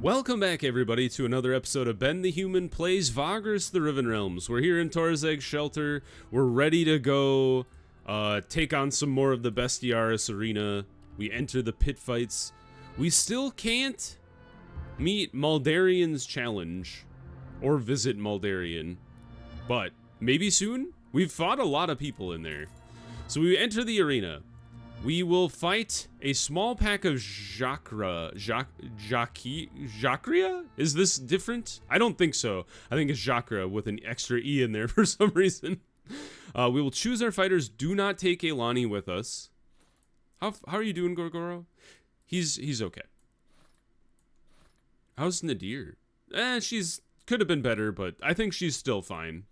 Welcome back, everybody, to another episode of Ben the Human Plays Vagrus the Riven Realms. We're here in Torzeg's shelter. We're ready to go take on some more of the Bestiaris arena. We enter the pit fights. We still can't meet Maldarian's challenge or visit Maldarian, but maybe soon. We've fought a lot of people in there. So we enter the arena. We will fight a small pack of Jacria? Is this different? I don't think so. I think it's Jacria with an extra E in there for some reason. We will choose our fighters. Do not take Elani with us. How are you doing, Gorgoro? He's okay. How's Nadir? She's could have been better, but I think she's still fine.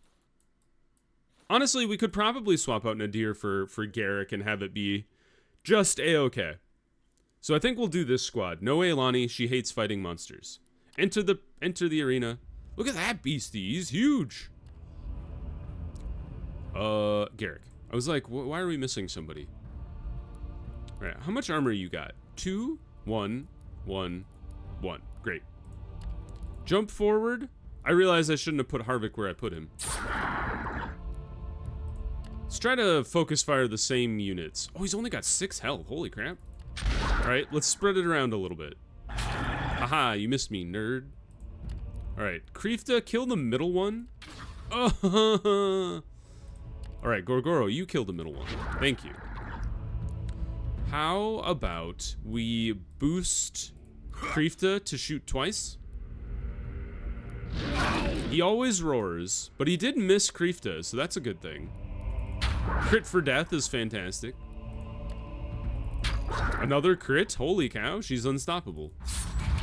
Honestly, we could probably swap out Nadir for Garrick and have it be just A-okay. So I think we'll do this squad. No Elani, she hates fighting monsters. Enter the arena. Look at that beastie, he's huge. Garrick. I was like, why are we missing somebody? All right, how much armor you got? 2, 1, 1, 1. Great. Jump forward. I realized I shouldn't have put Harvick where I put him. Let's try to focus fire the same units. Oh, he's only got 6 health. Holy crap. Alright, let's spread it around a little bit. Haha, you missed me, nerd. Alright, Krifta, kill the middle one. Oh. Alright, Gorgoro, you kill the middle one. Thank you. How about we boost Krifta to shoot twice? He always roars, but he did miss Krifta, so that's a good thing. Crit for death is fantastic. Another crit? Holy cow, she's unstoppable.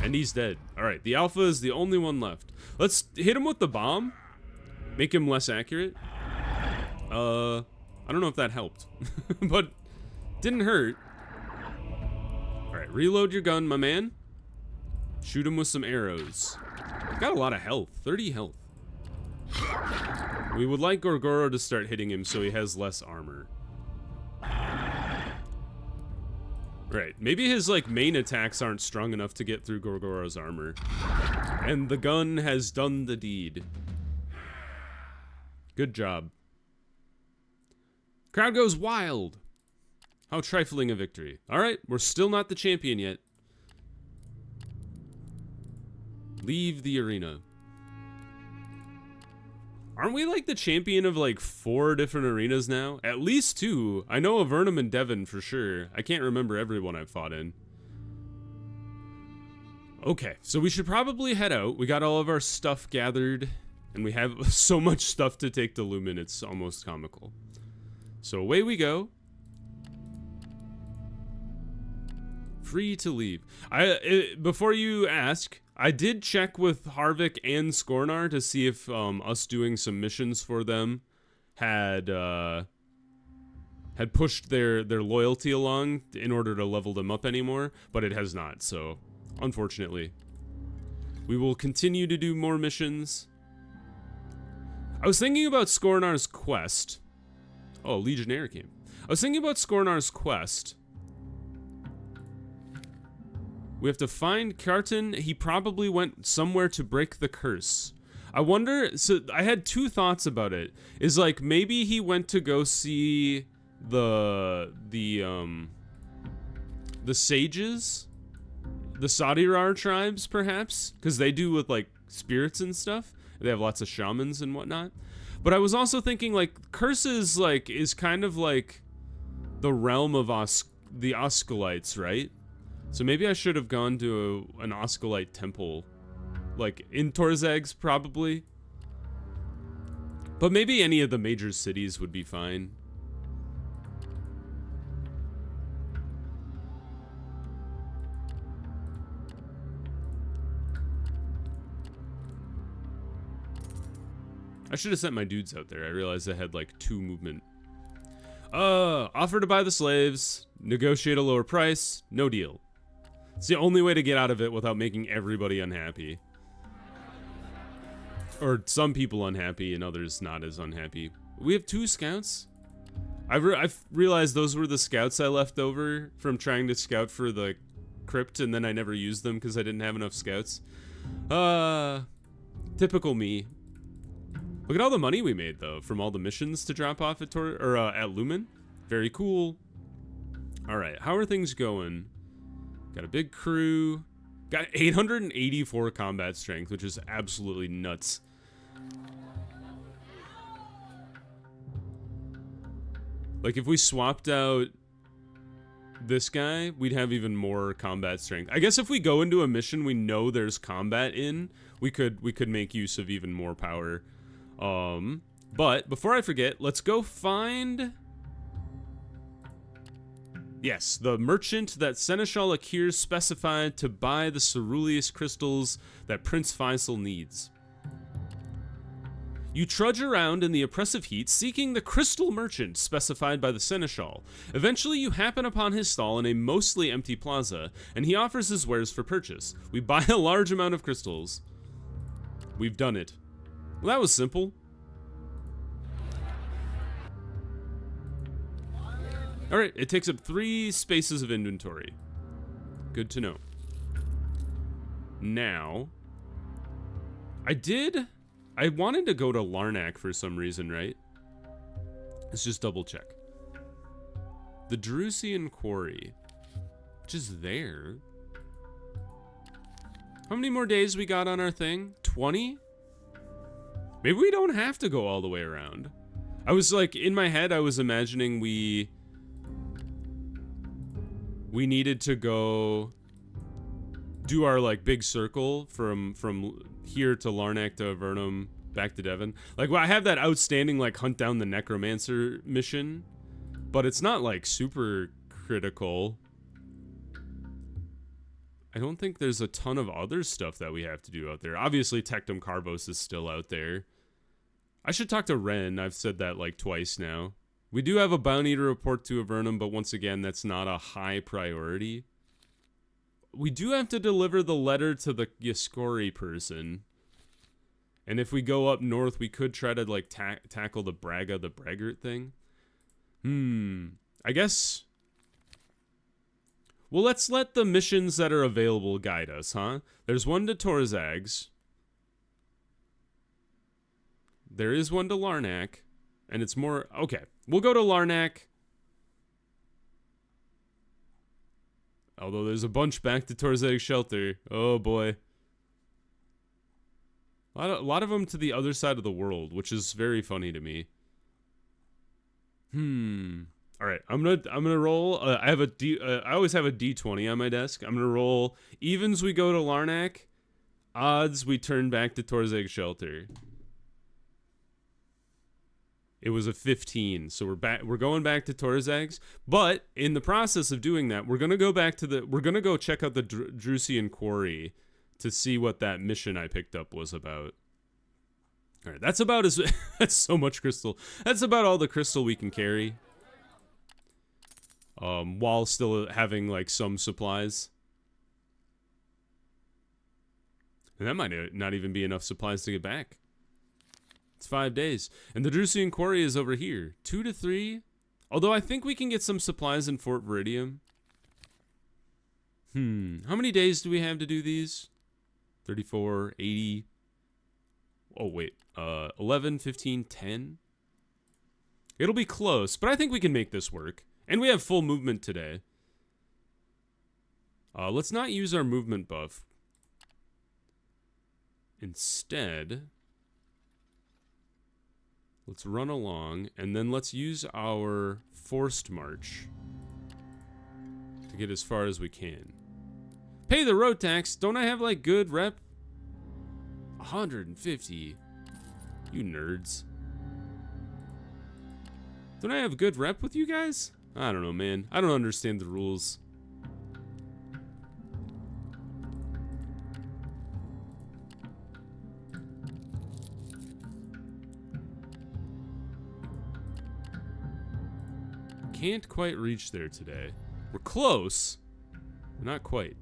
And he's dead. Alright, the alpha is the only one left. Let's hit him with the bomb. Make him less accurate. I don't know if that helped. But didn't hurt. Alright, reload your gun, my man. Shoot him with some arrows. Got a lot of health. 30 health. We would like Gorgoro to start hitting him so he has less armor. Right, maybe his main attacks aren't strong enough to get through Gorgoro's armor. And the gun has done the deed. Good job. Crowd goes wild. How trifling a victory. Alright, we're still not the champion yet. Leave the arena. Aren't we the champion of 4 different arenas now? At least 2. I know Avernum and Devon for sure. I can't remember everyone I've fought in. Okay, so we should probably head out. We got all of our stuff gathered, and we have so much stuff to take to Lumen, it's almost comical. So away we go. Free to leave. Before you ask, I did check with Harvick and Skornar to see if us doing some missions for them had pushed their loyalty along in order to level them up anymore, but it has not, so unfortunately. We will continue to do more missions. I was thinking about Skornar's quest. Oh, Legionnaire came. I was thinking about Skornar's quest. We have to find Carton. He probably went somewhere to break the curse. I wonder, so I had 2 thoughts about it. Is maybe he went to go see the sages? The Sadirar tribes, perhaps? Because they do with spirits and stuff. They have lots of shamans and whatnot. But I was also thinking curses is kind of the realm of the Osculites, right? So maybe I should have gone to an Osculite temple, in Torzeg's probably. But maybe any of the major cities would be fine. I should have sent my dudes out there. I realized I had 2 movement. Offer to buy the slaves, negotiate a lower price, no deal. It's the only way to get out of it without making everybody unhappy. Or some people unhappy and others not as unhappy. We have 2 scouts? I've realized those were the scouts I left over from trying to scout for the crypt and then I never used them because I didn't have enough scouts. Typical me. Look at all the money we made though from all the missions to drop off at at Lumen. Very cool. All right, how are things going? Got a big crew. Got 884 combat strength, which is absolutely nuts. Like if we swapped out this guy, we'd have even more combat strength. I guess if we go into a mission we know there's combat in, we could make use of even more power. But before I forget, let's go find... Yes, the merchant that Seneschal Akir specified to buy the ceruleus crystals that Prince Faisal needs. You trudge around in the oppressive heat seeking the crystal merchant specified by the Seneschal. Eventually you happen upon his stall in a mostly empty plaza, and he offers his wares for purchase. We buy a large amount of crystals. We've done it. Well, that was simple. Alright, it takes up 3 spaces of inventory. Good to know. Now, I wanted to go to Larnak for some reason, right? Let's just double check. The Drusian Quarry, which is there. How many more days we got on our thing? 20? Maybe we don't have to go all the way around. I was like, in my head, I was imagining we needed to go do our like big circle from here to Larnak to Avernum back to Devon. Like, well, I have that outstanding like hunt down the necromancer mission, but it's not like super critical. I don't think there's a ton of other stuff that we have to do out there. Obviously, Tectum Carbos is still out there. I should talk to Ren. I've said that like twice now. We do have a bounty to report to Avernum, but once again, that's not a high priority. We do have to deliver the letter to the Yaskori person. And if we go up north, we could try to like tackle the the Braggart thing. I guess... Well, let's let the missions that are available guide us, huh? There's one to Torzags. There is one to Larnak. And it's more... Okay, we'll go to Larnak. Although there's a bunch back to Torzag Shelter. Oh, boy. A lot of them to the other side of the world, which is very funny to me. All right, I'm gonna roll. I have a I always have a D20 on my desk. I'm gonna roll evens. We go to Larnak. Odds we turn back to Torzag Shelter. It was a 15, so we're back. We're going back to Torzags, but in the process of doing that, we're gonna go back to the. We're gonna go check out the Drusian Quarry to see what that mission I picked up was about. All right, that's about as. That's so much crystal. That's about all the crystal we can carry. While still having like some supplies. And that might not even be enough supplies to get back. It's 5 days. And the Drusian Quarry is over here. 2 to 3. Although I think we can get some supplies in Fort Veridium. How many days do we have to do these? 34, 80. Oh, wait. 11, 15, 10. It'll be close, but I think we can make this work. And we have full movement today. Let's not use our movement buff. Instead, let's run along, and then let's use our forced march to get as far as we can. Pay the road tax. Don't I have, like, good rep? 150. You nerds. Don't I have good rep with you guys? I don't know, man. I don't understand the rules. Can't quite reach there today. We're close, but not quite.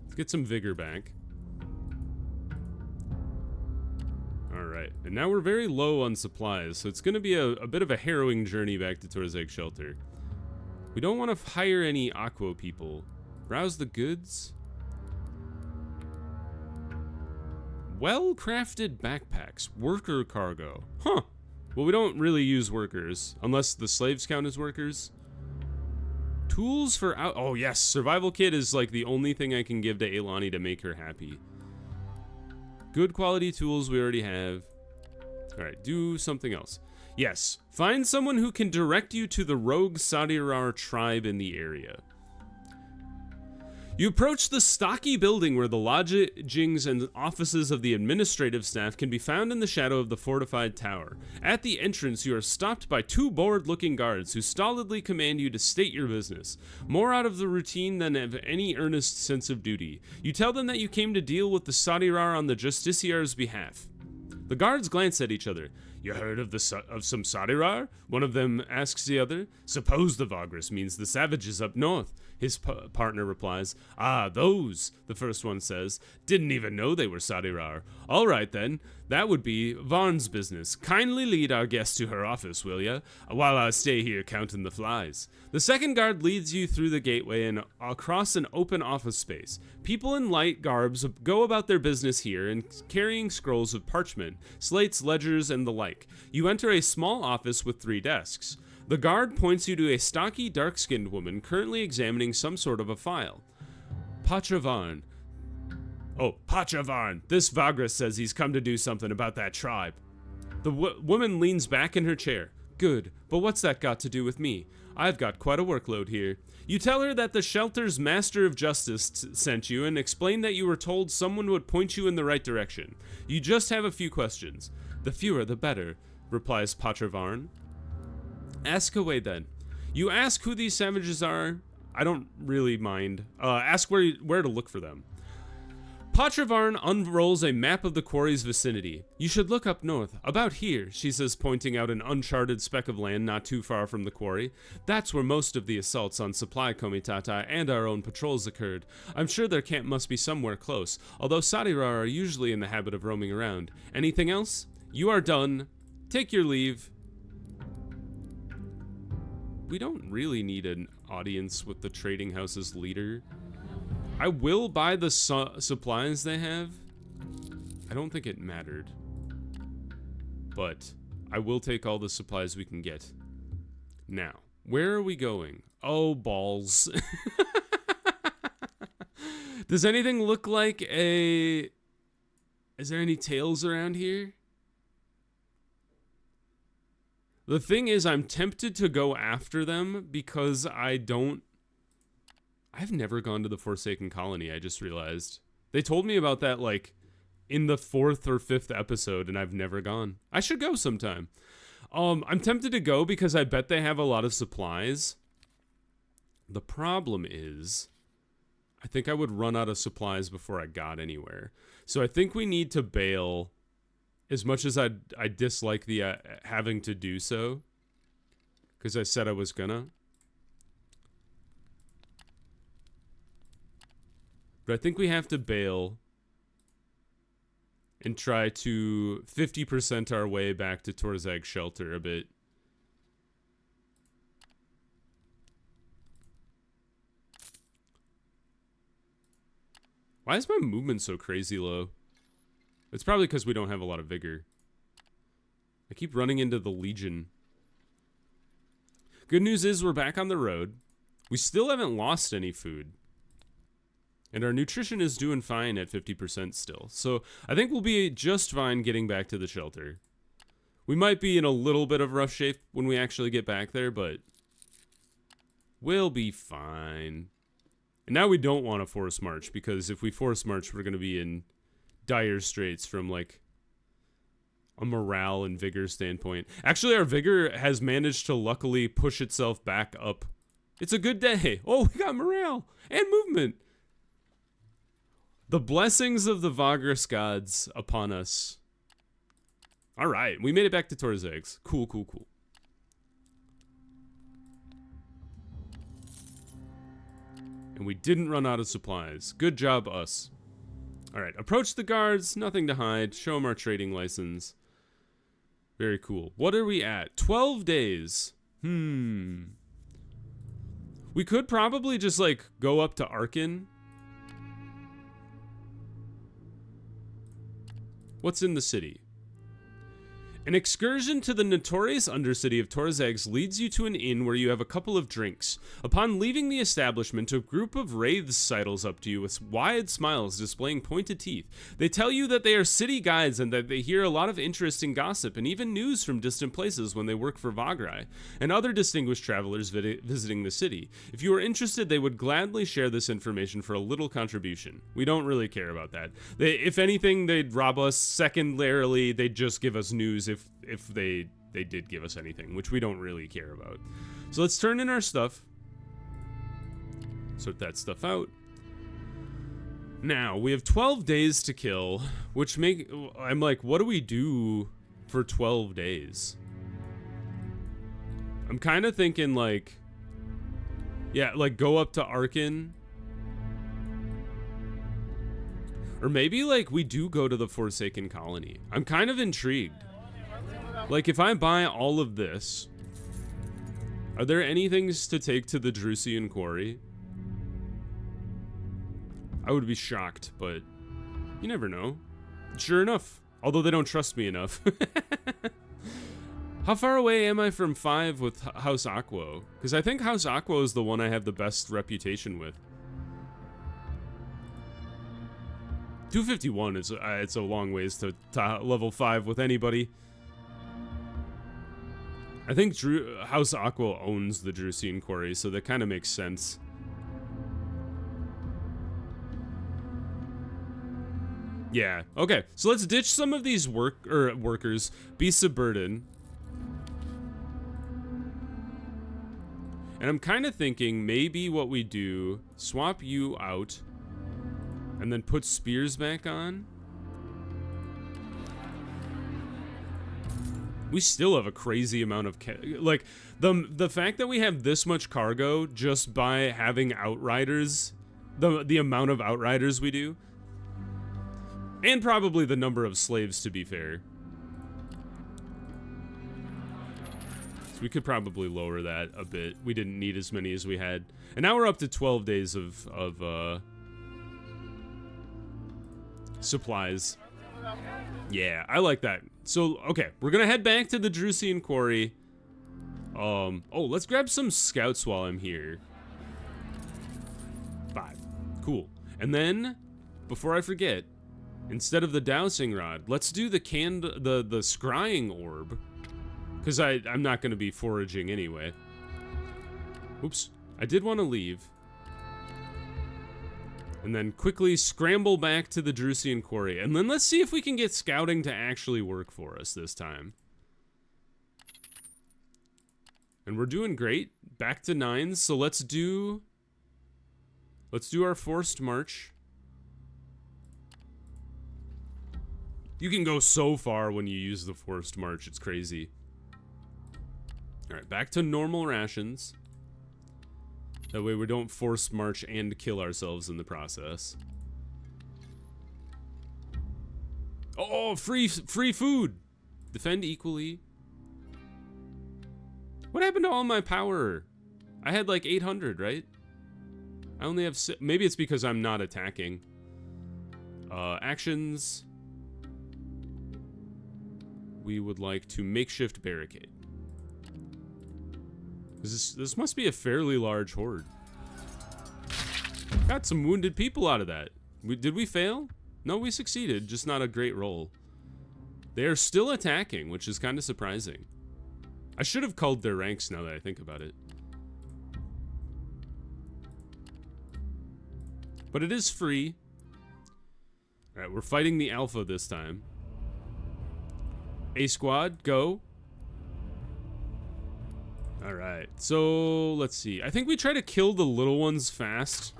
Let's get some vigor back. Alright, and Now we're very low on supplies, so it's going to be a bit of a harrowing journey back to Torzeg Shelter. We don't want to hire any Aqua people. Browse the goods. Well-crafted backpacks. Worker cargo. Huh. Well, we don't really use workers, unless the slaves count as workers. Tools for out... Oh, yes. Survival kit is like the only thing I can give to Ailani to make her happy. Good quality tools we already have. Alright, do something else. Yes. Find someone who can direct you to the rogue Sadirar tribe in the area. You approach the stocky building where the lodgings and offices of the administrative staff can be found in the shadow of the fortified tower. At the entrance, you are stopped by two bored-looking guards who stolidly command you to state your business, more out of the routine than of any earnest sense of duty. You tell them that you came to deal with the Sadirar on the Justiciar's behalf. The guards glance at each other. You heard of some Sadirar? One of them asks the other. Suppose the Vagrus means the savages up north. His partner replies. Ah, those, the first one says. Didn't even know they were Sadirar. All right, then. That would be Varn's business. Kindly lead our guest to her office, will ya? While I stay here counting the flies. The second guard leads you through the gateway and across an open office space. People in light garbs go about their business here and carrying scrolls of parchment, slates, ledgers, and the like. You enter a small office with 3 desks. The guard points you to a stocky, dark-skinned woman currently examining some sort of a file. Pachavarn. Oh, Pachavarn. This Vagrus says he's come to do something about that tribe. The woman leans back in her chair. Good, but what's that got to do with me? I've got quite a workload here. You tell her that the shelter's master of justice sent you and explain that you were told someone would point you in the right direction. You just have a few questions. The fewer the better, replies Pachavarn. Ask away then. You ask who these savages are. I don't really mind. Ask where to look for them. Pachavarn unrolls a map of the quarry's vicinity. You should look up north, about here, she says, pointing out an uncharted speck of land not too far from the quarry. That's where most of the assaults on supply komitata and our own patrols occurred. I'm sure their camp must be somewhere close, although Sadirar are usually in the habit of roaming around. Anything else? You are done. Take your leave. We don't really need an audience with the trading house's leader. I will buy the supplies they have. I don't think it mattered. But I will take all the supplies we can get. Now, where are we going? Oh, balls. Does anything look like a... Is there any tails around here? The thing is, I'm tempted to go after them because I've never gone to the Forsaken Colony, I just realized. They told me about that, like, in the 4th or 5th episode, and I've never gone. I should go sometime. I'm tempted to go because I bet they have a lot of supplies. The problem is, I think I would run out of supplies before I got anywhere. So I think we need to bail, as much as I dislike the having to do so, because I said I was gonna. But I think we have to bail and try to 50% our way back to Torzeg Shelter a bit. Why is my movement so crazy low? It's probably because we don't have a lot of vigor. I keep running into the Legion. Good news is we're back on the road. We still haven't lost any food. And our nutrition is doing fine at 50% still. So I think we'll be just fine getting back to the shelter. We might be in a little bit of rough shape when we actually get back there, but we'll be fine. And now we don't want to force march, because if we force march, we're going to be in dire straits from, like, a morale and vigor standpoint. Actually, our vigor has managed to luckily push itself back up. It's a good day. Oh, we got morale and movement. The blessings of the Vagrus gods upon us. All right, we made it back to Torzeg. Cool, cool, cool. And we didn't run out of supplies. Good job, us. All right, approach the guards. Nothing to hide. Show them our trading license. Very cool. What are we at? 12 days. We could probably just, like, go up to Arcane. What's in the city? An excursion to the notorious undercity of Torzags leads you to an inn where you have a couple of drinks. Upon leaving the establishment, a group of wraiths sidles up to you with wide smiles displaying pointed teeth. They tell you that they are city guides and that they hear a lot of interesting gossip and even news from distant places when they work for Vagrus and other distinguished travelers visiting the city. If you are interested, they would gladly share this information for a little contribution. We don't really care about that. If anything, they'd rob us. Secondarily, they'd just give us news if they did give us anything, which we don't really care about. So let's turn in our stuff. Sort that stuff out. Now, we have 12 days to kill, which I'm like, what do we do for 12 days? I'm kind of thinking like, yeah, like go up to Arcane. Or maybe like we do go to the Forsaken Colony. I'm kind of intrigued. Like, if I buy all of this, are there any things to take to the Drusian Quarry? I would be shocked, but you never know. Sure enough, although they don't trust me enough. How far away am I from 5 with House Aquo? Because I think House Aquo is the one I have the best reputation with. 251 is it's a long ways to level 5 with anybody. I think House Aqua owns the Drusian Quarry, so that kind of makes sense. Yeah, okay. So let's ditch some of these workers, beasts of burden. And I'm kind of thinking maybe what we do, swap you out, and then put spears back on. We still have a crazy amount of like the fact that we have this much cargo just by having outriders, the amount of outriders we do, and probably the number of slaves, to be fair. So we could probably lower that a bit. We didn't need as many as we had, and now we're up to 12 days of supplies. Yeah, I like that. So, okay, we're gonna head back to the Drusian Quarry. Oh, let's grab some scouts while I'm here. 5. Cool. And then, before I forget, instead of the dowsing rod, let's do the scrying orb. Because I'm not gonna be foraging anyway. Oops. I did want to leave. And then quickly scramble back to the Drusian Quarry. And then let's see if we can get scouting to actually work for us this time. And we're doing great. Back to 9s. So let's do our forced march. You can go so far when you use the forced march. It's crazy. Alright, back to normal rations. That way we don't force march and kill ourselves in the process. Oh, free food! Defend equally. What happened to all my power? I had like 800, right? I only have maybe it's because I'm not attacking. Actions. We would like to makeshift barricade. This must be a fairly large horde. Got some wounded people out of that. Did we fail? No, we succeeded, just not a great roll. They are still attacking, which is kind of surprising. I should have culled their ranks now that I think about it. But it is free. Alright, we're fighting the Alpha this time. A squad, go. Alright, so let's see. I think we try to kill the little ones fast.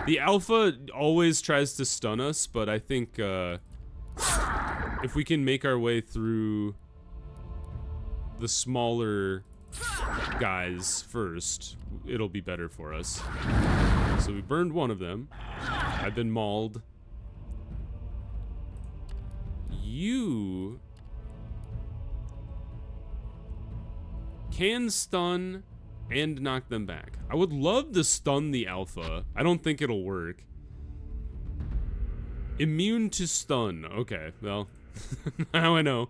The Alpha always tries to stun us, but I think if we can make our way through the smaller guys first, it'll be better for us. So we burned one of them. I've been mauled. can stun and knock them back. I would love to stun the alpha. I don't think it'll work. Immune to stun. Okay, well, now I know.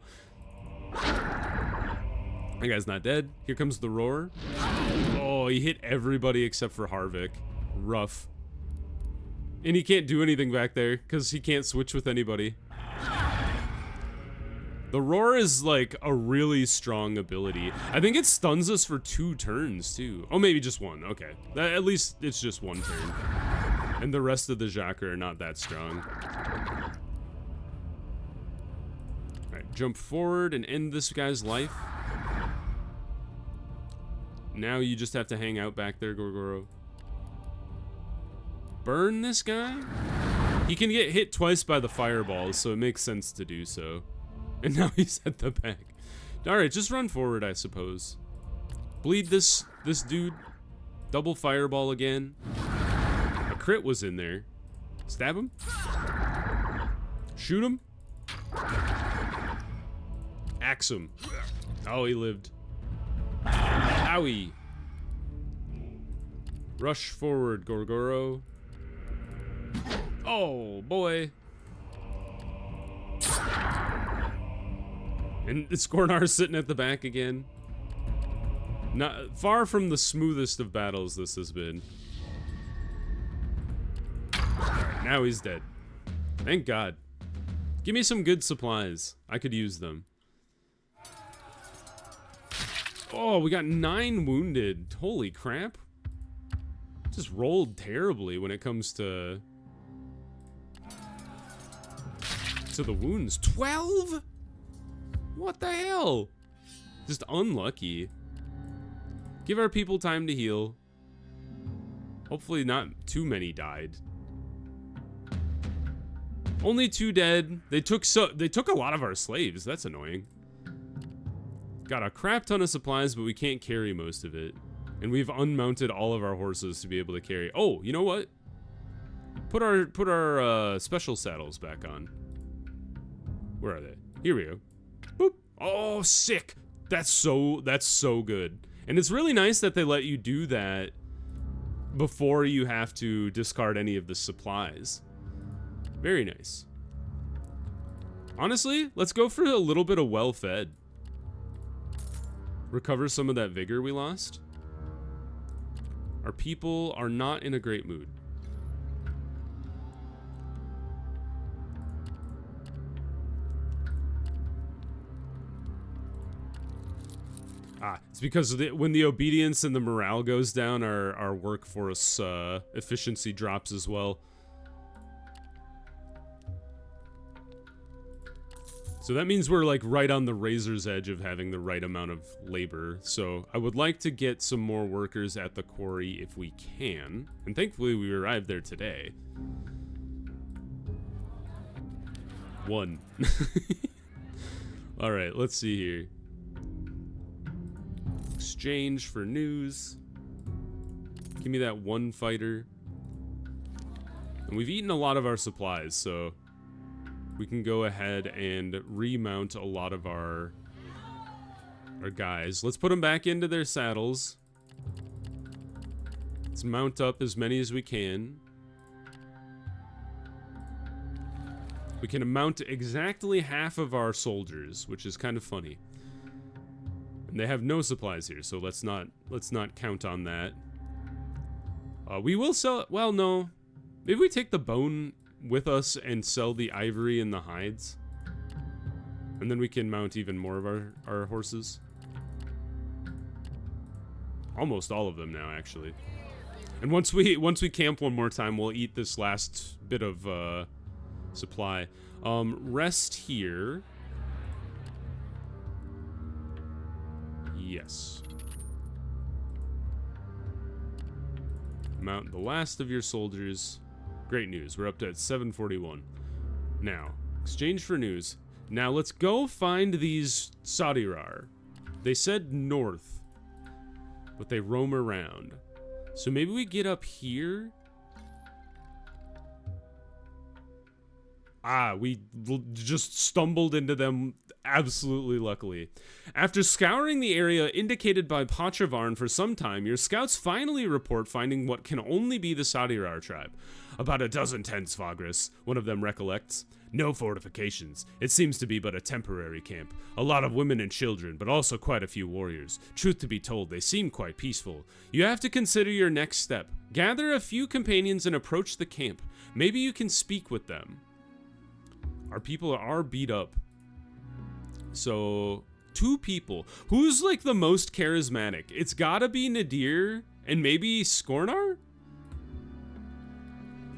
That guy's not dead. Here comes the roar. Oh, he hit everybody except for Harvick. Rough. And he can't do anything back there because he can't switch with anybody. The roar is like a really strong ability. I think it stuns us for 2 turns too. Oh, maybe just 1. Okay. At least it's just 1 turn. And the rest of the Jacques are not that strong. Alright, jump forward and end this guy's life. Now you just have to hang out back there, Gorgoro. Burn this guy? He can get hit twice by the fireballs, so it makes sense to do so. And now he's at the back. Alright, just run forward, I suppose. Bleed this dude. Double fireball again. A crit was in there. Stab him. Shoot him. Axe him. Oh, he lived. Owie. Rush forward, Gorgoro. Oh, boy. And Skornar's sitting at the back again. Not far from the smoothest of battles this has been. Alright, now he's dead. Thank God. Give me some good supplies. I could use them. Oh, we got 9 wounded. Holy crap. Just rolled terribly when it comes to the wounds. 12? What the hell? Just unlucky. Give our people time to heal. Hopefully not too many died. Only 2 dead. They took a lot of our slaves. That's annoying. Got a crap ton of supplies, but we can't carry most of it. And we've unmounted all of our horses to be able to carry. Oh, you know what? Put our special saddles back on. Where are they? Here we go. Boop. Oh, sick. That's so good. And it's really nice that they let you do that before you have to discard any of the supplies. Very nice. Honestly, let's go for a little bit of well-fed. Recover some of that vigor we lost. Our people are not in a great mood. It's because when the obedience and the morale goes down, our workforce efficiency drops as well. So that means we're like right on the razor's edge of having the right amount of labor. So I would like to get some more workers at the quarry if we can. And thankfully we arrived there today. 1. All right, let's see here. Exchange for news. Give me that 1 fighter. And we've eaten a lot of our supplies, so we can go ahead and remount a lot of our guys. Let's put them back into their saddles. Let's mount up as many as we can. We can mount exactly half of our soldiers, which is kind of funny. And they have no supplies here, so let's not count on that. We will sell. Well, no. Maybe we take the bone with us and sell the ivory and the hides, and then we can mount even more of our horses. Almost all of them now, actually. And once we camp one more time, we'll eat this last bit of supply. Rest here. Yes. Mount the last of your soldiers. Great news. We're up to 741. Now, exchange for news. Now let's go find these Sadirar. They said north, but they roam around. So maybe we get up here. We just stumbled into them absolutely luckily. After scouring the area indicated by Pachavarn for some time, your scouts finally report finding what can only be the Sadirar tribe. About a dozen tents, Vagrus, one of them recollects. No fortifications. It seems to be but a temporary camp. A lot of women and children, but also quite a few warriors. Truth to be told, they seem quite peaceful. You have to consider your next step. Gather a few companions and approach the camp. Maybe you can speak with them. Our people are beat up. So, 2 people. Who's like the most charismatic? It's gotta be Nadir and maybe Skornar?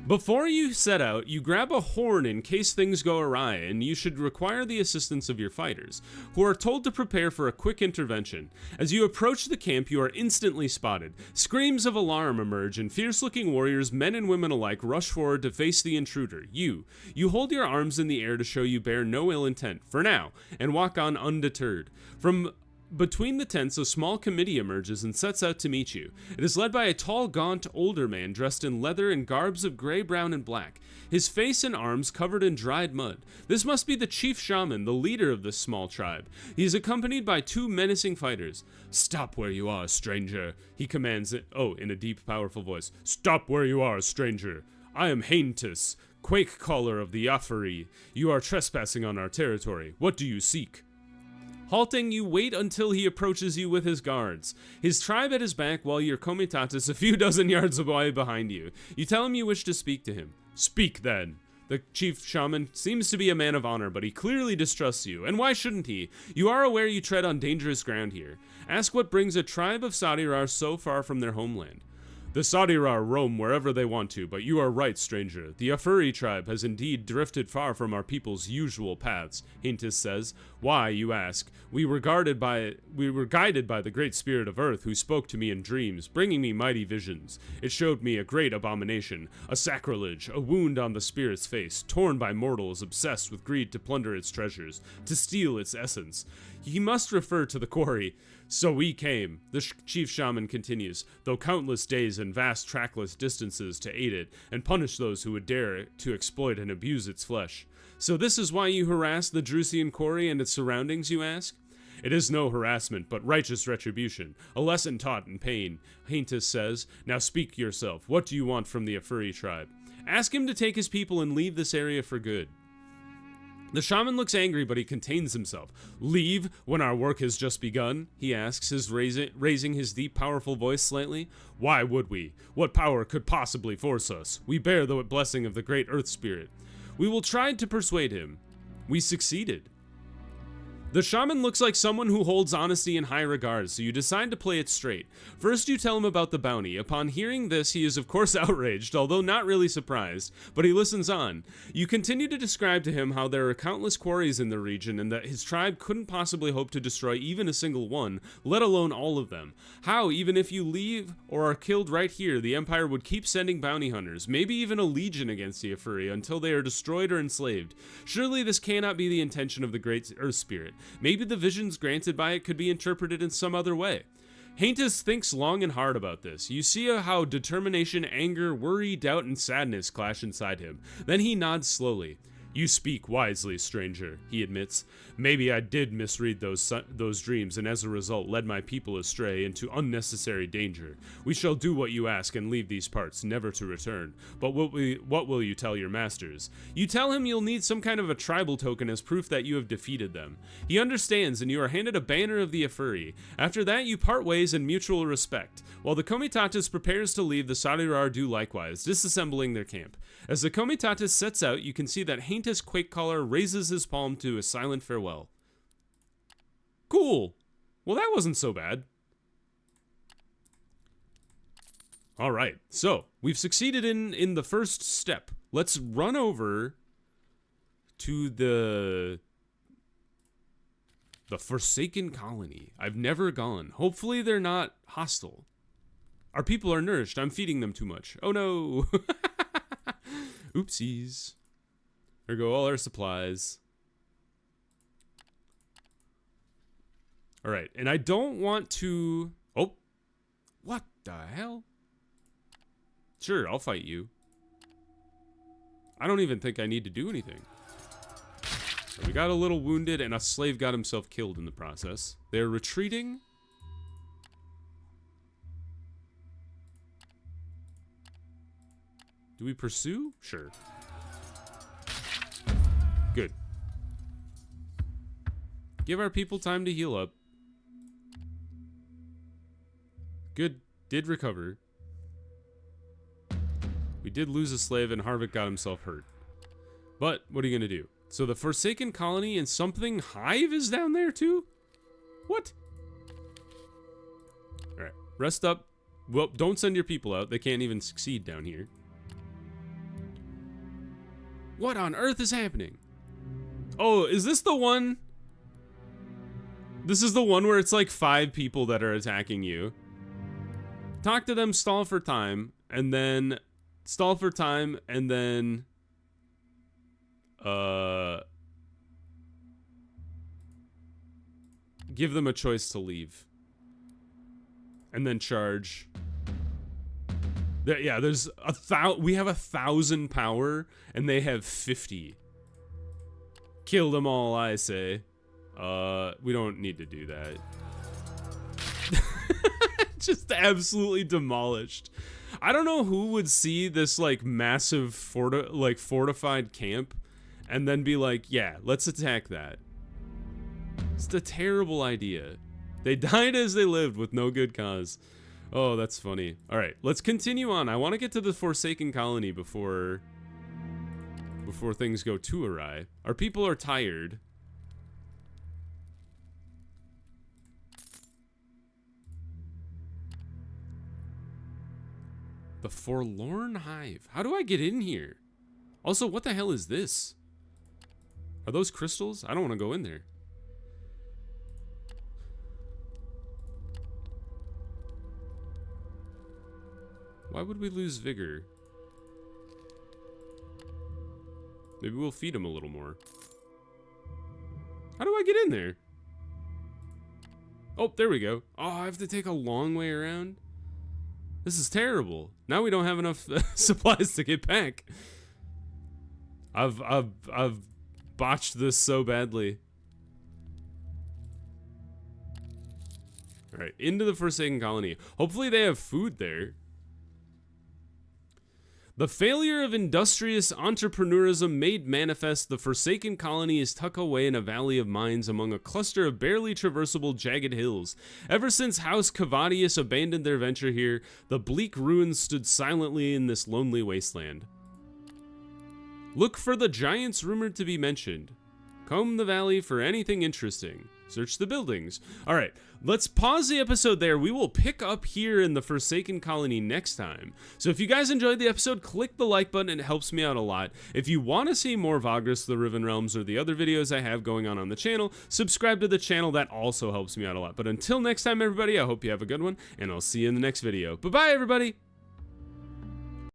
Before you set out, you grab a horn in case things go awry, and you should require the assistance of your fighters, who are told to prepare for a quick intervention. As you approach the camp, you are instantly spotted. Screams of alarm emerge, and fierce-looking warriors, men and women alike, rush forward to face the intruder, you. You hold your arms in the air to show you bear no ill intent, for now, and walk on undeterred. From between the tents, a small committee emerges and sets out to meet you. It is led by a tall, gaunt, older man dressed in leather and garbs of gray, brown, and black, his face and arms covered in dried mud. This must be the chief shaman, the leader of this small tribe. He is accompanied by 2 menacing fighters. "Stop where you are, stranger," he commands it. Oh, in a deep, powerful voice. "Stop where you are, stranger. I am Haintus, Quake Caller of the Yafari. You are trespassing on our territory. What do you seek?" Halting, you wait until he approaches you with his guards. His tribe at his back, while your comitatus a few dozen yards away behind you. You tell him you wish to speak to him. "Speak, then." The chief shaman seems to be a man of honor, but he clearly distrusts you. And why shouldn't he? You are aware you tread on dangerous ground here. Ask what brings a tribe of Sadirar so far from their homeland. "The Sadirar roam wherever they want to, but you are right, stranger. The Afuri tribe has indeed drifted far from our people's usual paths," Hintus says. "Why, you ask? We were guided by the great spirit of earth, who spoke to me in dreams, bringing me mighty visions. It showed me a great abomination, a sacrilege, a wound on the spirit's face, torn by mortals obsessed with greed to plunder its treasures, to steal its essence. He must refer to the quarry. So we came," the chief shaman continues, "though countless days and vast trackless distances to aid it, and punish those who would dare to exploit and abuse its flesh. So this is why you harass the Drusian quarry and its surroundings, you ask? It is no harassment, but righteous retribution, a lesson taught in pain," Haintus says. "Now speak yourself. What do you want from the Afuri tribe? Ask him to take his people and leave this area for good." The shaman looks angry, but he contains himself. "Leave when our work has just begun?" he asks, raising his deep, powerful voice slightly. "Why would we? What power could possibly force us? We bear the blessing of the great Earth Spirit." We will try to persuade him. We succeeded. The shaman looks like someone who holds honesty in high regard, so you decide to play it straight. First, you tell him about the bounty. Upon hearing this, he is of course outraged, although not really surprised, but he listens on. You continue to describe to him how there are countless quarries in the region and that his tribe couldn't possibly hope to destroy even a single one, let alone all of them. How, even if you leave or are killed right here, the Empire would keep sending bounty hunters, maybe even a legion against the Afuri, until they are destroyed or enslaved. Surely this cannot be the intention of the Great Earth Spirit. Maybe the visions granted by it could be interpreted in some other way. Haintus thinks long and hard about this. You see how determination, anger, worry, doubt, and sadness clash inside him. Then he nods slowly. "You speak wisely, stranger," he admits. "Maybe I did misread those dreams, and as a result led my people astray into unnecessary danger. We shall do what you ask and leave these parts, never to return. But what will you tell your masters?" You tell him you'll need some kind of a tribal token as proof that you have defeated them. He understands, and you are handed a banner of the Afuri. After that, you part ways in mutual respect. While the Comitatus prepares to leave, the Sadirar do likewise, disassembling their camp. As the Comitatus sets out, you can see that Haintus Quakecaller raises his palm to a silent farewell. Cool. Well, that wasn't so bad. All right, so we've succeeded in the first step. Let's run over to the Forsaken Colony. I've never gone. Hopefully they're not hostile. Our people are nourished. I'm feeding them too much. Oh no. Oopsies. There go all our supplies. All right, and I don't want to... Oh, what the hell? Sure, I'll fight you. I don't even think I need to do anything. We got a little wounded, and a slave got himself killed in the process. They're retreating. Do we pursue? Sure. Good. Give our people time to heal up. Good. Did recover. We did lose a slave, and Harvick got himself hurt. But, what are you going to do? So the Forsaken Colony and something Hive is down there too? What? Alright, rest up. Well, don't send your people out. They can't even succeed down here. What on earth is happening? Oh, is this the one? This is the one where it's like 5 people that are attacking you. Talk to them, stall for time, and then... Stall for time, and then... give them a choice to leave. And then charge. Yeah, there's we have 1,000 power, and they have 50. Kill them all, I say. We don't need to do that. Just absolutely demolished. I don't know who would see this, like, massive fortified camp and then be like, yeah, let's attack that. It's a terrible idea. They died as they lived with no good cause. Oh, that's funny. All right, let's continue on. I want to get to the Forsaken Colony before things go too awry. Our people are tired. The Forlorn Hive. How do I get in here? Also, what the hell is this? Are those crystals? I don't want to go in there. Why would we lose vigor? Maybe we'll feed him a little more. How do I get in there? Oh, there we go. Oh, I have to take a long way around. This is terrible. Now we don't have enough supplies to get back. I've botched this so badly. All right, into the Forsaken Colony. Hopefully they have food there. The failure of industrious entrepreneurism made manifest, the Forsaken Colony is tucked away in a valley of mines among a cluster of barely traversable jagged hills. Ever since House Cavadius abandoned their venture here, the bleak ruins stood silently in this lonely wasteland. Look for the giants rumored to be mentioned. Comb the valley for anything interesting. Search the buildings. All right, let's pause the episode there. We will pick up here in the Forsaken Colony next time. So if you guys enjoyed the episode, click the like button. It helps me out a lot. If you want to see more Vagrus, the Riven Realms, or the other videos I have going on the channel, subscribe to the channel. That also helps me out a lot. But until next time, everybody, I hope you have a good one, and I'll see you in the next video. Bye-bye, everybody.